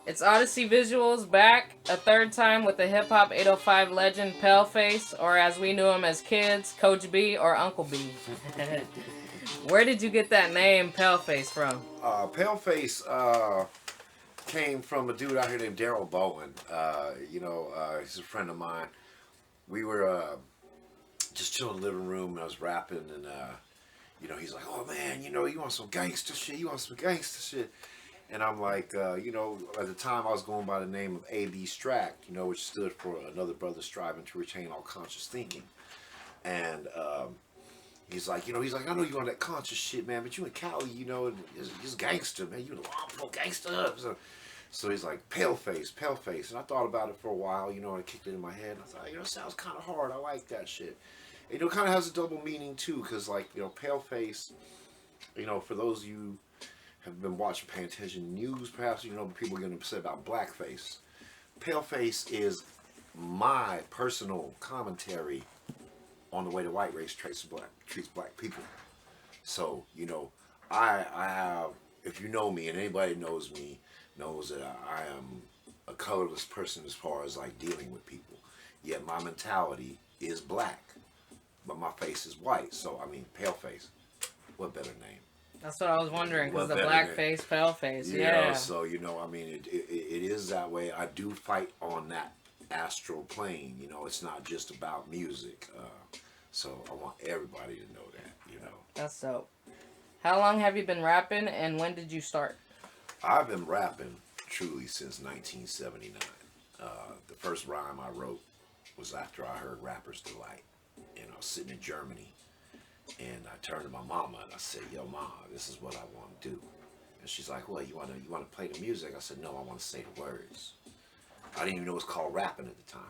It's Audicy Visuals back a third time with the hip hop 805 legend Paleface, or as we knew him as kids, Coach B or Uncle B. Where did you get that name Paleface from? Paleface came from a dude out here named Daryl Bowen. He's a friend of mine. We were just chilling in the living room, and I was rapping, and he's like, "Oh man, you want some gangster shit? You want some gangster shit?" And I'm like, at the time I was going by the name of A.B. Strack, which stood for Another Brother Striving to Retain All Conscious Thinking. And he's like, I know you on that conscious shit, man, but you in Cali, it's gangster, man. You in the Lompoc gangster. So he's like, Paleface, Paleface. And I thought about it for a while, and I kicked it in my head. And I thought, it sounds kind of hard. I like that shit. And, it kind of has a double meaning, too, because, Paleface, for those of you have been watching, paying attention to news, perhaps, people are getting upset about blackface. Paleface is my personal commentary on the way the white race treats black people. So, I have, if you know me, and anybody knows me, knows that I am a colorless person as far as dealing with people. Yet my mentality is black, but my face is white. So paleface. What better name? That's what I was wondering, because the better black name? face, pale face, yeah. So it is that way. I do fight on that astral plane. It's not just about music. So I want everybody to know that. That's dope. How long have you been rapping, and when did you start? I've been rapping truly since 1979. The first rhyme I wrote was after I heard Rapper's Delight. And I was sitting in Germany, and I turned to my mama and I said, "Yo, mama, this is what I want to do." And she's like, "Well, you want to play the music?" I said, "No, I want to say the words." I didn't even know it was called rapping at the time.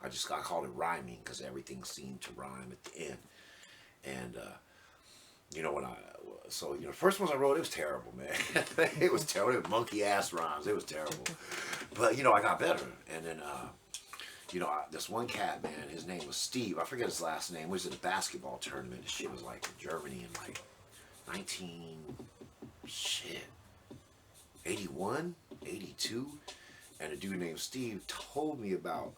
I called it rhyming because everything seemed to rhyme at the end. And first ones I wrote, it was terrible, man. It was terrible. It was monkey ass rhymes. It was terrible. But I got better. And then this one cat, man, his name was Steve. I forget his last name. He was at a basketball tournament. This shit was in Germany in 81, 82. And a dude named Steve told me about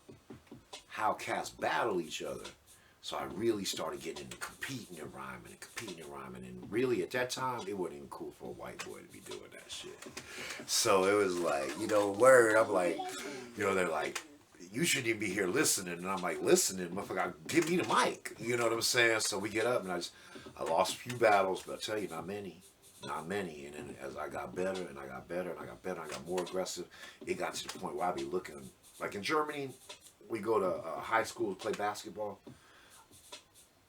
how cats battle each other. So I really started getting into competing and rhyming. And really, at that time, it wasn't even cool for a white boy to be doing that shit. So it was word. I'm like, they're like, "You shouldn't even be here listening." And I'm like, "Listening? Motherfucker, give me the mic." You know what I'm saying? So we get up, and I lost a few battles, but I tell you, not many. Not many. And then as I got better, and I got better, and I got better, I got more aggressive, it got to the point where I'd be looking, in Germany, we go to high school to play basketball.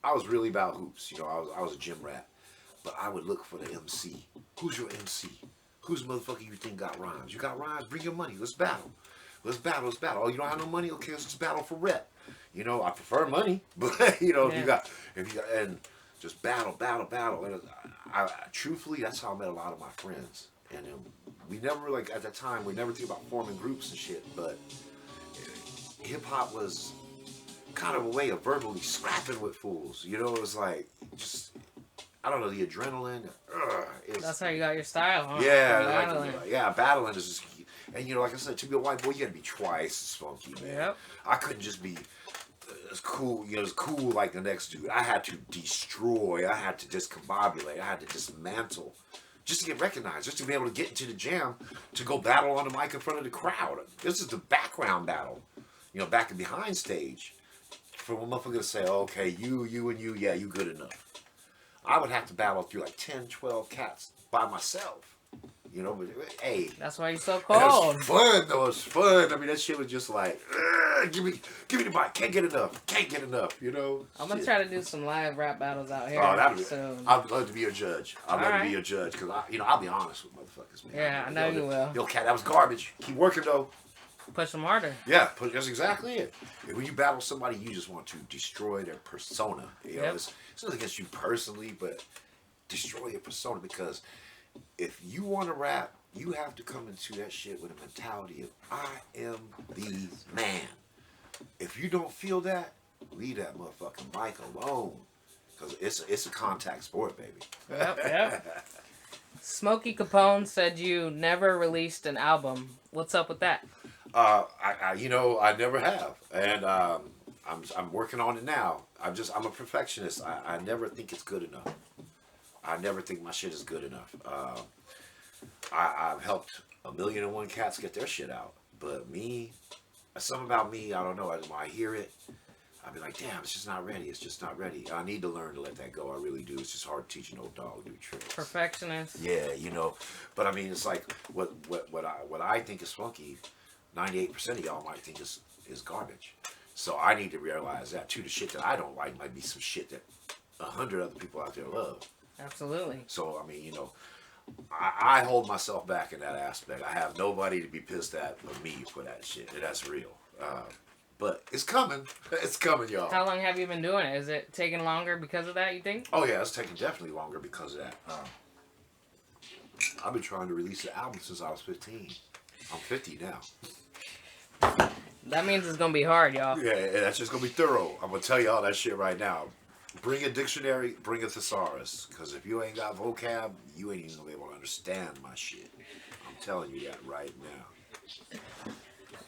I was really about hoops. I was a gym rat. But I would look for the MC. Who's your MC? Who's the motherfucker you think got rhymes? You got rhymes? Bring your money. Let's battle. Let's battle. Oh, you don't have no money? Okay, let's just battle for rep. I prefer money, but if you got, and just battle. And truthfully, that's how I met a lot of my friends. And we never, at that time, we never think about forming groups and shit, but hip hop was kind of a way of verbally scrapping with fools. It was just, I don't know, the adrenaline. That's how you got your style, huh? Yeah, battling is just, and like I said, to be a white boy, you got to be twice as funky, man. Yep. I couldn't just be as cool, as cool like the next dude. I had to destroy. I had to discombobulate. I had to dismantle, just to get recognized, just to be able to get into the jam, to go battle on the mic in front of the crowd. This is the background battle, back and behind stage. For a motherfucker to say, "Oh, okay, you and you, yeah, you good enough." I would have to battle through 10, 12 cats by myself. But hey. That's why you're so cold. It was fun, though. It was fun. that shit was just like, give me the mic. Can't get enough. I'm going to try to do some live rap battles out here. I'd love to be your judge. Because, I'll be honest with motherfuckers, man. Yeah, I know you will. Yo, cat, that was garbage. Keep working, though. Push them harder. Yeah, that's exactly it. When you battle somebody, you just want to destroy their persona. It's not against you personally, but destroy your persona, because if you want to rap, you have to come into that shit with a mentality of, "I am the man." If you don't feel that, leave that motherfucking mic alone, because it's a contact sport, baby. Yep. Smokey Capone said you never released an album. What's up with that? I never have, and I'm working on it now. I'm a perfectionist. I never think it's good enough. I never think my shit is good enough. I've helped 1,000,001 cats get their shit out, but me, something about me, I don't know. When I hear it, I'll be like, damn, it's just not ready. It's just not ready. I need to learn to let that go. I really do. It's just hard teaching old dog new tricks. Perfectionist. Yeah, but I mean, it's like what I think is funky. 98% of y'all might think is garbage. So I need to realize that too. The shit that I don't like might be some shit that 100 other people out there love. Absolutely. So I mean, I hold myself back in that aspect. I have nobody to be pissed at but me for that shit. And that's real. But it's coming. It's coming, y'all. How long have you been doing it? Is it taking longer because of that, you think? Oh yeah, it's taking definitely longer because of that. I've been trying to release an album since I was 15. I'm 50 now. That means it's gonna be hard, y'all. Yeah, that's just gonna be thorough. I'm gonna tell y'all that shit right now. Bring a dictionary, bring a thesaurus. Because if you ain't got vocab, you ain't even gonna be able to understand my shit. I'm telling you that right now.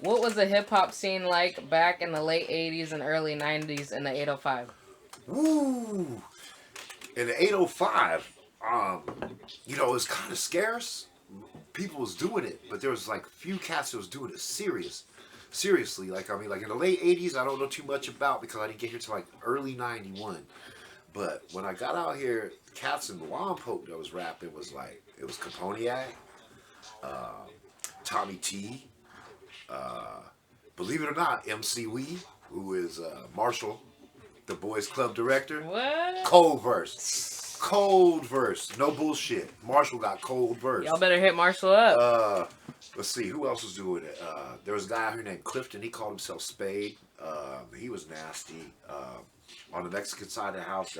What was the hip hop scene like back in the late 80s and early 90s in the 805? Woo! In the 805, it was kind of scarce. People was doing it, but there was like few cats that was doing it seriously. Like in the late 80s, I don't know too much about because I didn't get here till like early 91. But when I got out here, cats in Lompoc that was rapping was like, it was Caponiac, Tommy T, believe it or not, MC Wee, who is Marshall, the boys club director. What? Cold verse, no bullshit. Marshall got cold verse. Y'all better hit Marshall up. Let's see, who else was doing it? There was a guy out here named Clifton. He called himself Spade. He was nasty. On the Mexican side of the house,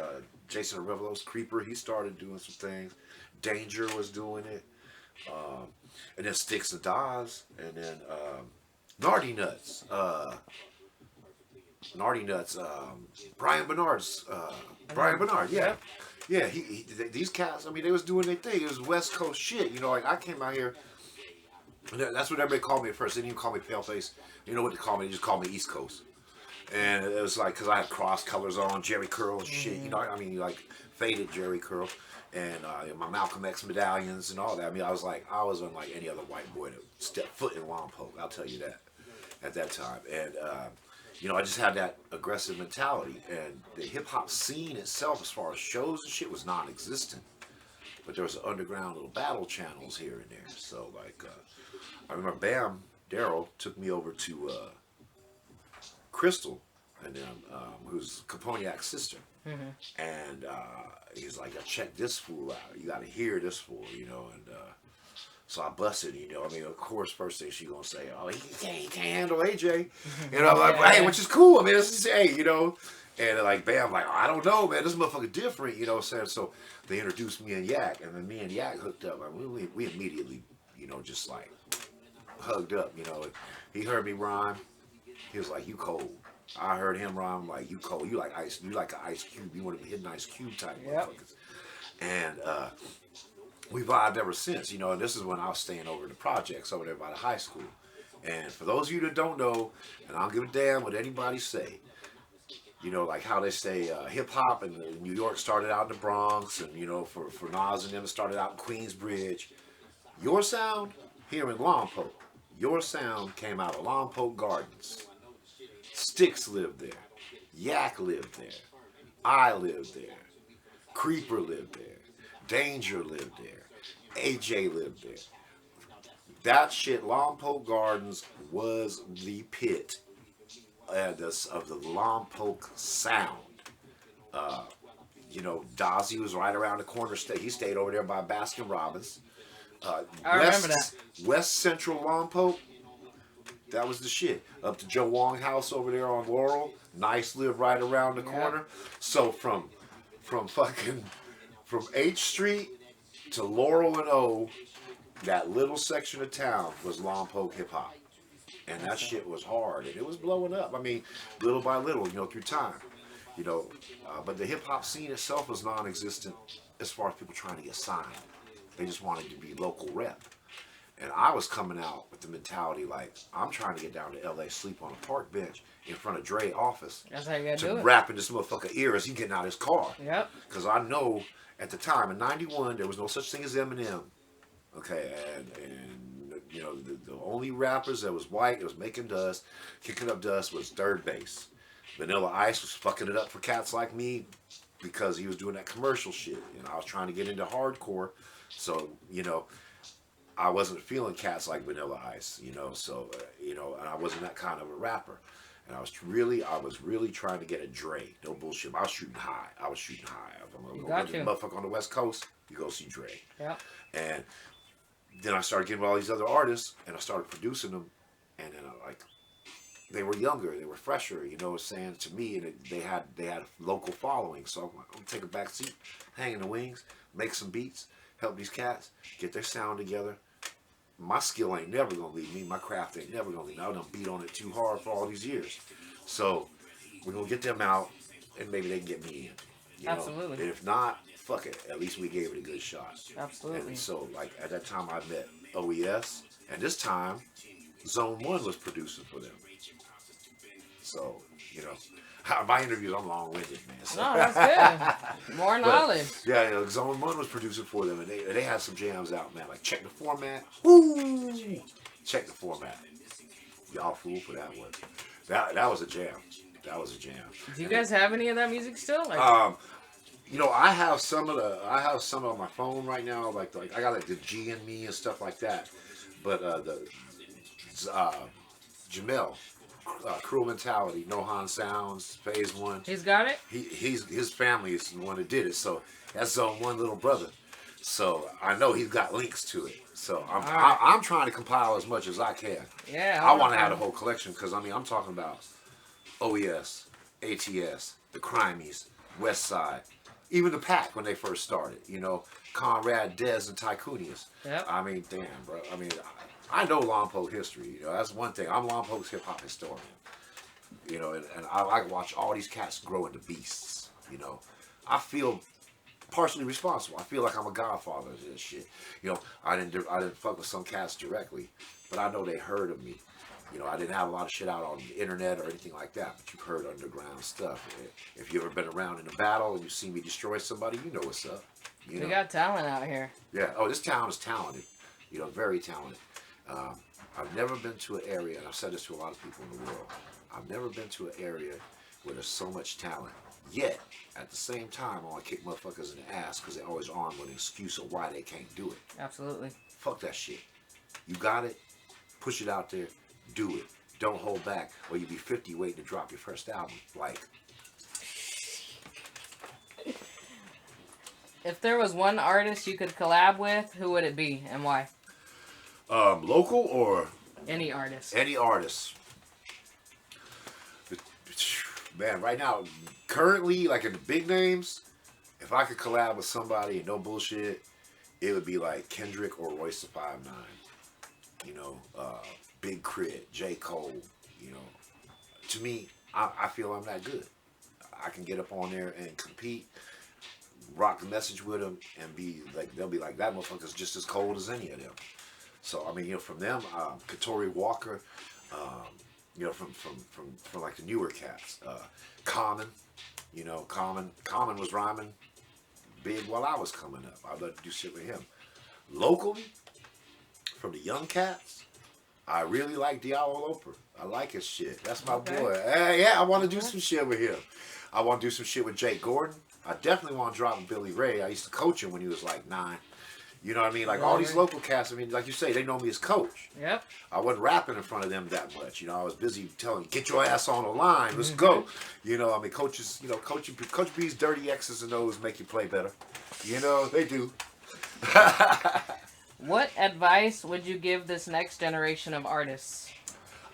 Jason Arevelos, Creeper, he started doing some things. Danger was doing it. And then Sticks and Dawes. And then Nardy Nuts. Brian Bernard's. Brian Bernard, yeah. Yeah, these cats, I mean, they was doing their thing. It was West Coast shit. Like, I came out here, and that's what everybody called me at first. They didn't even call me Paleface. You know what they called me? They just called me East Coast. And it was like, because I had cross colors on, Jerry curl and shit. Like faded Jerry curl. And my Malcolm X medallions and all that. I mean, I was unlike any other white boy that stepped foot in Lompoc. I'll tell you that at that time. And, I just had that aggressive mentality. And the hip-hop scene itself, as far as shows and shit, was non-existent. But there was underground little battle channels here and there. So, like, I remember Bam, Daryl, took me over to Crystal, and then who's Caponiac's sister. Mm-hmm. And he's like, check this fool out. You got to hear this fool, and... So I busted, of course, first thing she gonna say, oh, he can't handle AJ. Like, hey, which is cool. I mean, it's just, hey, And like, Bam, like, I don't know, man, this motherfucker different, what I'm saying? So they introduced me and Yak, and then me and Yak hooked up. Like, we immediately, just like, hugged up, He heard me rhyme. He was like, you cold. I heard him rhyme, like, you cold. You like ice. You like an Ice Cube. You want to hit an Ice Cube type motherfuckers. And, we vibed ever since, and this is when I was staying over in the projects over there by the high school. And for those of you that don't know, and I don't give a damn what anybody say, like how they say hip-hop in New York started out in the Bronx, and, for Nas and them, it started out in Queensbridge. Your sound here in Lompoc, your sound came out of Lompoc Gardens. Sticks lived there. Yak lived there. I lived there. Creeper lived there. Danger lived there. AJ lived there. That shit, Lompoc Gardens, was the pit of the Lompoc sound. Dozzy was right around the corner. He stayed over there by Baskin Robbins. I remember that. West Central Lompoc, that was the shit. Up to Joe Wong House over there on Laurel. Nice lived right around the corner. So from H Street to Laurel and O, that little section of town was Lompoc hip hop. And that shit was hard. And it was blowing up. I mean, little by little, through time. But the hip hop scene itself was non existent as far as people trying to get signed. They just wanted to be local rep. And I was coming out with the mentality like, I'm trying to get down to LA, sleep on a park bench in front of Dre's office. That's how you gotta do to it. rap in this motherfucker ear as he getting out of his car. Yep. Because I know at the time, in 91, there was no such thing as Eminem. Okay, and you know, the only rappers that was white, that was making dust, kicking up dust, was Third Base. Vanilla Ice was fucking it up for cats like me because he was doing that commercial shit. And I was trying to get into hardcore. So, you know, I wasn't feeling cats like Vanilla Ice, you know, so, you know, and I wasn't that kind of a rapper. And I was really trying to get a Dre. No bullshit. I was shooting high. If I'm going to go motherfucker on the West Coast, you go see Dre. Yeah. And then I started getting with all these other artists, and I started producing them. And then they were younger, they were fresher, you know what I'm saying, to me, and they had local following. So I'm like, I'm gonna take a back seat, hang in the wings, make some beats, help these cats get their sound together. My skill ain't never gonna leave me. My craft ain't never gonna leave me. I done beat on it too hard for all these years. So we're gonna get them out, and maybe they can get me in. You Absolutely. know? And if not, fuck it. At least we gave it a good shot. Absolutely. And so, like, at that time, I met OES, and this time, Zone 1 was producing for them. So, you know, my interviews, I'm long-winded, man. So. No, that's good. More knowledge. Yeah, you know, Zone 1 was producing for them, and they had some jams out, man. Like, Check the Format. Woo! Check the Format. Y'all fool for that one. That was a jam. That was a jam. Do you guys have any of that music still? Like, you know, I have some on my phone right now. Like I got like the G in Me and stuff like that. But Jamel, Cruel Mentality, Nohan Sounds, Phase 1. He's got it? His family is the one that did it. So that's Zone 1 little brother. So I know he's got links to it. So I'm trying to compile as much as I can. Yeah. I want to have the whole collection because, I mean, I'm talking about OES, ATS, the Crimies, West Side, even the Pack when they first started. You know, Conrad, Dez, and Tycoonius. Yep. I mean, damn, bro. I mean, I know Lompoc history. You know, that's one thing. I'm Lompoc's hip hop historian. You know, and I like watch all these cats grow into beasts. You know, I feel partially responsible. I feel like I'm a godfather of this shit. You know, I didn't fuck with some cats directly, but I know they heard of me. You know, I didn't have a lot of shit out on the internet or anything like that, but you've heard underground stuff. If you've ever been around in a battle and you see me destroy somebody, you know what's up. You know? We got talent out here. Yeah. Oh, this town is talented. You know, very talented. I've never been to an area, and I've said this to a lot of people in the world, I've never been to an area where there's so much talent. Yet, at the same time, I want to kick motherfuckers in the ass because they always armed with an excuse of why they can't do it. Absolutely. Fuck that shit. You got it. Push it out there. Do it. Don't hold back, or you'll be 50 waiting to drop your first album. Like, if there was one artist you could collab with, who would it be and why? Local or any artist? Any artist. Man, right now, currently, like in the big names, if I could collab with somebody, no bullshit, it would be like Kendrick or Royce the 5'9". You know, Big Crit, J. Cole. You know, to me, I feel I'm that good. I can get up on there and compete, rock the message with them, and be like, they'll be like, that motherfucker's just as cold as any of them. So I mean, you know, from them, Katori Walker, you know, from like the newer cats, Common, you know, Common was rhyming big while I was coming up. I'd love to do shit with him. Locally, from the young cats, I really like Diallo Loper. I like his shit. That's my boy. Yeah, I want to do some shit with him. I want to do some shit with Jake Gordon. I definitely want to drop with Billy Ray. I used to coach him when he was like 9. You know what I mean? Like all these local cats, I mean, like you say, they know me as coach. Yep. I wasn't rapping in front of them that much. You know, I was busy telling, get your ass on the line. Let's go. You know, I mean, coaches, you know, Coach B's dirty X's and O's make you play better. You know, they do. What advice would you give this next generation of artists?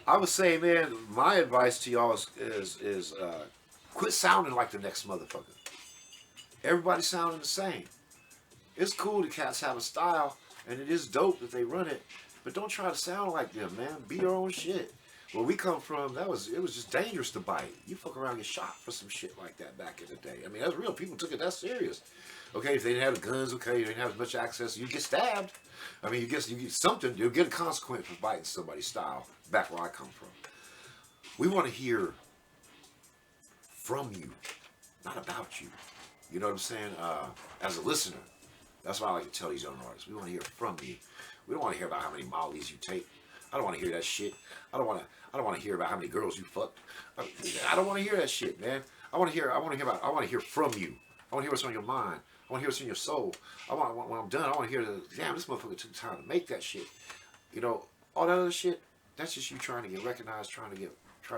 I would say, man, my advice to y'all is quit sounding like the next motherfucker. Everybody's sounding the same. It's cool the cats have a style, and it is dope that they run it, but don't try to sound like them, man. Be your own shit. where we come from, it was just dangerous to bite. You fuck around and get shot for some shit like that back in the day. I mean, that's real. People took it that serious. Okay, if they didn't have guns, okay, they didn't have as much access, you get stabbed. I mean, you get something. You'll get a consequence for biting somebody's style. Back where I come from, we want to hear from you, not about you. You know what I'm saying? As a listener, that's why I like to tell these young artists. We want to hear from you. We don't want to hear about how many mollies you take. I don't want to hear that shit. I don't want to hear about how many girls you fucked. I don't want to hear that shit, man. I want to hear from you. I want to hear what's on your mind. I want to hear what's in your soul. When I'm done, I want to hear damn, this motherfucker took time to make that shit. You know, all that other shit, that's just you trying to get recognized, trying to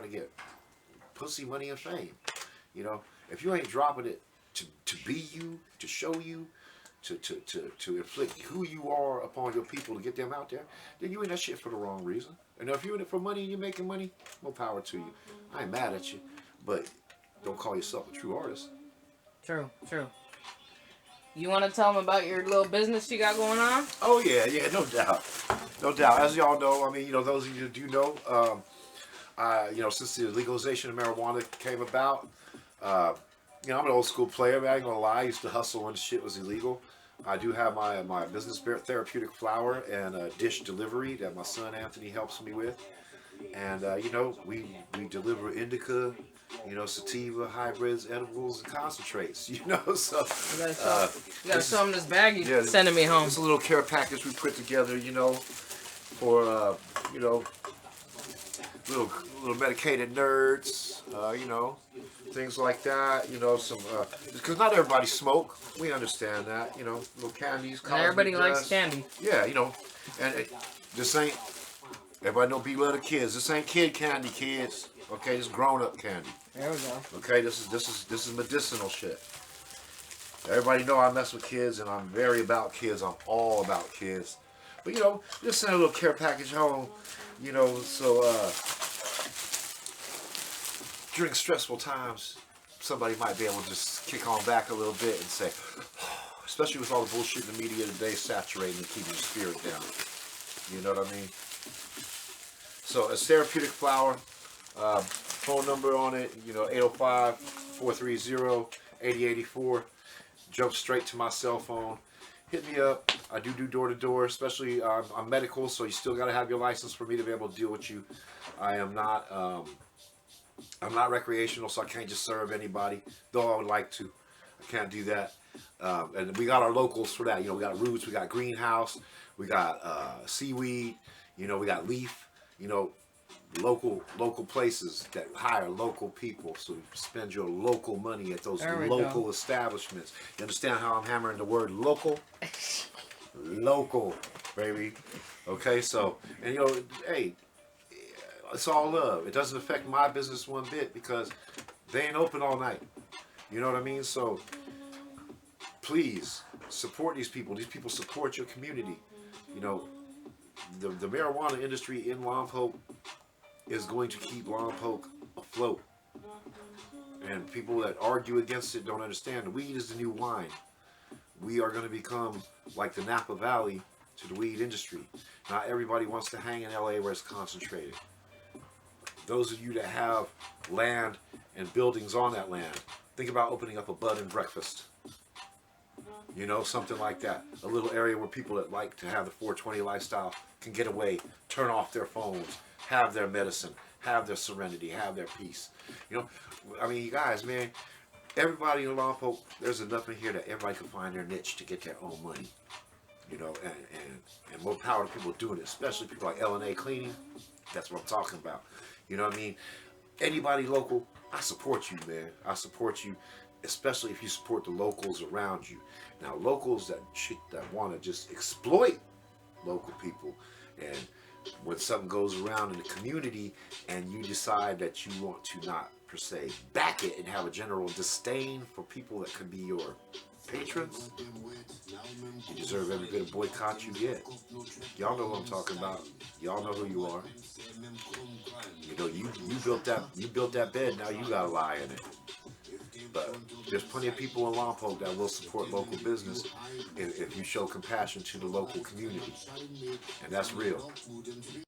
get pussy, money, and fame. You know, if you ain't dropping it to be you, to show you, to inflict who you are upon your people to get them out there, then you in that shit for the wrong reason. And if you're in it for money and you're making money, more power to you. I ain't mad at you, but don't call yourself a true artist. True. You want to tell them about your little business you got going on? Oh yeah, no doubt. As y'all know, I mean, you know, those of you that do know, you know, since the legalization of marijuana came about, you know, I'm an old school player, man. I ain't gonna lie. I used to hustle when shit was illegal. I do have my business, therapeutic flower and dish delivery that my son Anthony helps me with. And you know, we deliver indica, you know, sativa, hybrids, edibles, and concentrates. You know, so you gotta show them this bag you sending me home. It's a little care package we put together, you know, for you know, little medicated nerds, you know, things like that. You know, some because not everybody smoke. We understand that. You know, little candies. Not everybody likes candy. Yeah, you know, and this ain't. Everybody know be little kids. This ain't kid candy, kids. Okay, this grown up candy. There we go. Okay, this is medicinal shit. Everybody know I mess with kids and I'm very about kids. I'm all about kids. But you know, just send a little care package home. You know, so during stressful times, somebody might be able to just kick on back a little bit and say, especially with all the bullshit in the media today, saturating and keeping your spirit down. You know what I mean? So it's therapeutic flower. Phone number on it, you know, 805-430-8084. Jump straight to my cell phone. Hit me up. I do door to door, especially I'm medical, so you still got to have your license for me to be able to deal with you. I am not, I'm not recreational, so I can't just serve anybody, though I would like to. I can't do that. And we got our locals for that. You know, we got roots, we got greenhouse, we got seaweed, you know, we got leaf. You know, local places that hire local people, so you spend your local money at those local establishments. You understand how I'm hammering the word local? Local, baby. Okay, so, and you know, hey, it's all love. It doesn't affect my business one bit because they ain't open all night. You know what I mean? So, please support these people. These people support your community. You know, the marijuana industry in Lompoc is going to keep Lompoc afloat. And people that argue against it don't understand. The weed is the new wine. We are going to become like the Napa Valley to the weed industry. Not everybody wants to hang in LA where it's concentrated. Those of you that have land and buildings on that land, think about opening up a bud and breakfast. You know, something like that. A little area where people that like to have the 420 lifestyle can get away, turn off their phones, have their medicine, have their serenity, have their peace. You know, I mean, you guys, man, everybody in Lompoc, there's enough in here that everybody can find their niche to get their own money. You know, and more power to people doing it, especially people like L&A Cleaning. That's what I'm talking about. You know what I mean? Anybody local, I support you, man. I support you, especially if you support the locals around you. Now, locals that want to just exploit local people, and when something goes around in the community and you decide that you want to not per se back it and have a general disdain for people that could be your patrons, you deserve every bit of boycott you get. Y'all know what I'm talking about. Y'all know who you are. You know, you built that bed, now you gotta lie in it. But there's plenty of people in Lompoc that will support local business if you show compassion to the local community. And that's real.